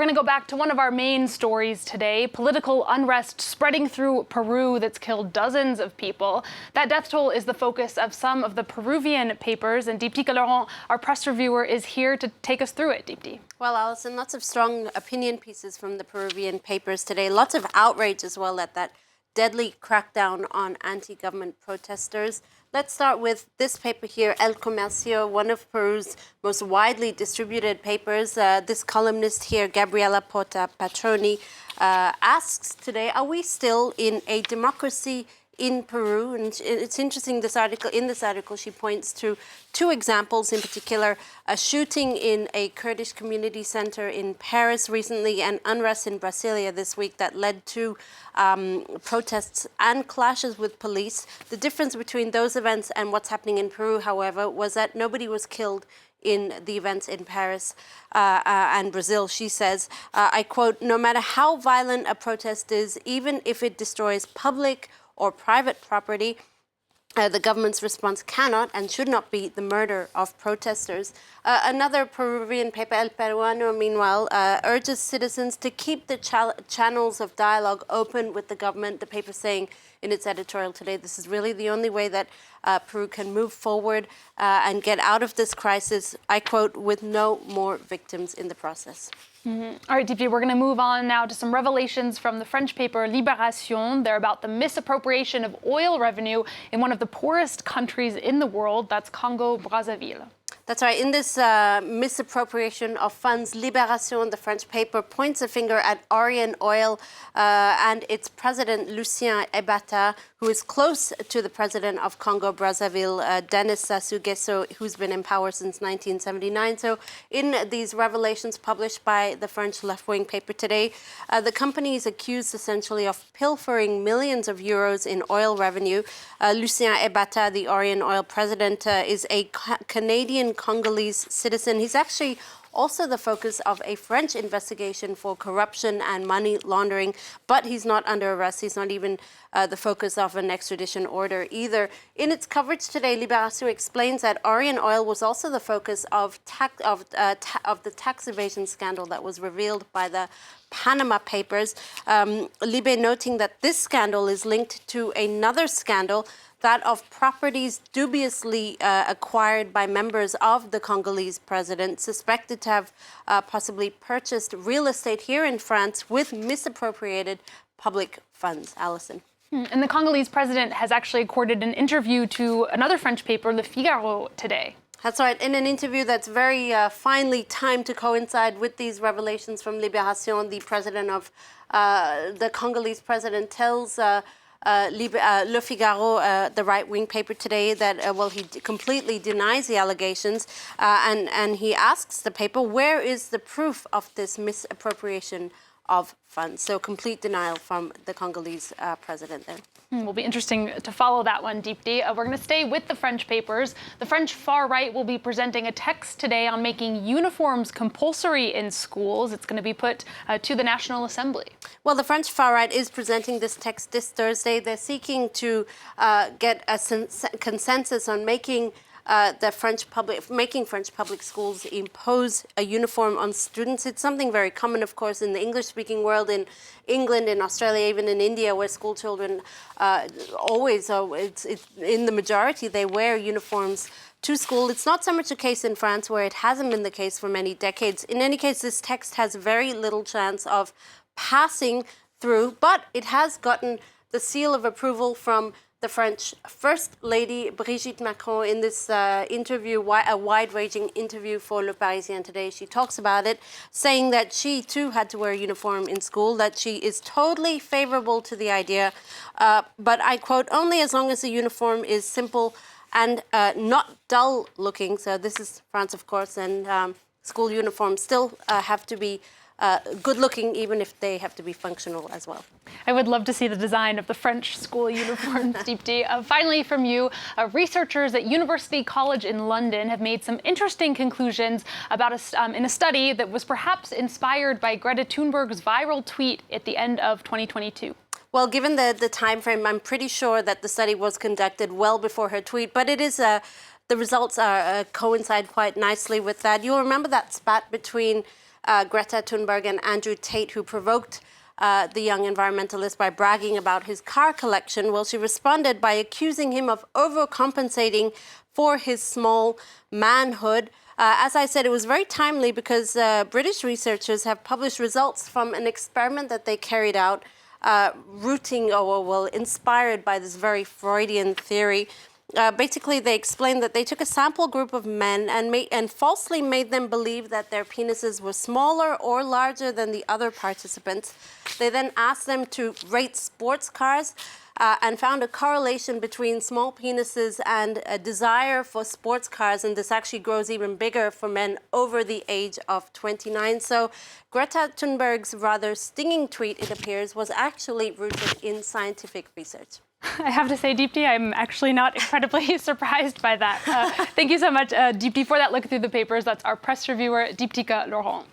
going to go back to one of our main stories today, political unrest spreading through Peru that's killed dozens of people. That death toll is the focus of some of the Peruvian papers, and Deepti Laurent, our press reviewer, is here to take us through it. Deepti. Well, Alison, lots of strong opinion pieces from the Peruvian papers today. Lots of outrage as well at that deadly crackdown on anti-government protesters. Let's start with this paper here, El Comercio, one of Peru's most widely distributed papers. This columnist here, Gabriela Porta Patroni, asks today, are we still in a democracy in Peru? And it's interesting, in this article, she points to two examples in particular, a shooting in a Kurdish community center in Paris recently and unrest in Brasilia this week that led to protests and clashes with police. The difference between those events and what's happening in Peru, however, was that nobody was killed in the events in Paris and Brazil. She says, I quote, "No matter how violent a protest is, even if it destroys public or private property, the government's response cannot and should not be the murder of protesters." Another Peruvian paper, El Peruano, meanwhile, urges citizens to keep the channels of dialogue open with the government. The paper saying in its editorial today, this is really the only way that Peru can move forward and get out of this crisis, I quote, with no more victims in the process. Mm-hmm. All right, Deepti, we're going to move on now to some revelations from the French paper Libération. They're about the misappropriation of oil revenue in one of the poorest countries in the world. That's Congo-Brazzaville. That's right. In this misappropriation of funds, Libération, the French paper, points a finger at Orion Oil and its president, Lucien Ebata, who is close to the president of Congo-Brazzaville, Denis Sassou Nguesso, who's been in power since 1979. So in these revelations published by the French left-wing paper today, the company is accused essentially of pilfering millions of euros in oil revenue. Lucien Ebata, the Orion Oil president, is a Canadian Congolese citizen. He's actually also the focus of a French investigation for corruption and money laundering, but he's not under arrest. He's not even the focus of an extradition order either. In its coverage today, Libération explains that Orion Oil was also the focus of the tax evasion scandal that was revealed by the Panama Papers. Libé noting that this scandal is linked to another scandal, that of properties dubiously acquired by members of the Congolese president, suspected to have possibly purchased real estate here in France with misappropriated public funds. Alison. And the Congolese president has actually accorded an interview to another French paper, Le Figaro, today. That's right. In an interview that's very finely timed to coincide with these revelations from Libération, the president of the Congolese president tells Le Figaro, the right-wing paper today, that he completely denies the allegations, and he asks the paper, where is the proof of this misappropriation of funds? So complete denial from the Congolese president there. Will be interesting to follow that one, Deepti. We're going to stay with the French papers. The French far right will be presenting a text today on making uniforms compulsory in schools. It's going to be put to the National Assembly. Well, the French far right is presenting this text this Thursday. They're seeking to get a consensus on making French public schools impose a uniform on students. It's something very common, of course, in the English-speaking world, in England, in Australia, even in India, where school children always, it's in the majority, they wear uniforms to school. It's not so much a case in France, where it hasn't been the case for many decades. In any case, this text has very little chance of passing through, but it has gotten the seal of approval from the French First Lady, Brigitte Macron, in this interview, a wide-ranging interview for Le Parisien today. She talks about it, saying that she too had to wear a uniform in school, that she is totally favorable to the idea, but I quote, only as long as the uniform is simple and not dull looking. So this is France, of course, and school uniforms still have to be good looking, even if they have to be functional as well. I would love to see the design of the French school uniforms, Deepti. Finally, from you, researchers at University College in London have made some interesting conclusions about in a study that was perhaps inspired by Greta Thunberg's viral tweet at the end of 2022. Well, given the time frame, I'm pretty sure that the study was conducted well before her tweet, but it is the results coincide quite nicely with that. You'll remember that spat between Greta Thunberg and Andrew Tate, who provoked the young environmentalist by bragging about his car collection. Well, she responded by accusing him of overcompensating for his small manhood. As I said, it was very timely because British researchers have published results from an experiment that they carried out, inspired by this very Freudian theory. Basically, they explained that they took a sample group of men and falsely made them believe that their penises were smaller or larger than the other participants. They then asked them to rate sports cars and found a correlation between small penises and a desire for sports cars, and this actually grows even bigger for men over the age of 29. So Greta Thunberg's rather stinging tweet, it appears, was actually rooted in scientific research. I have to say, Deepti, I'm actually not incredibly surprised by that. Thank you so much, Deepti, for that look through the papers. That's our press reviewer, Deeptika Laurent.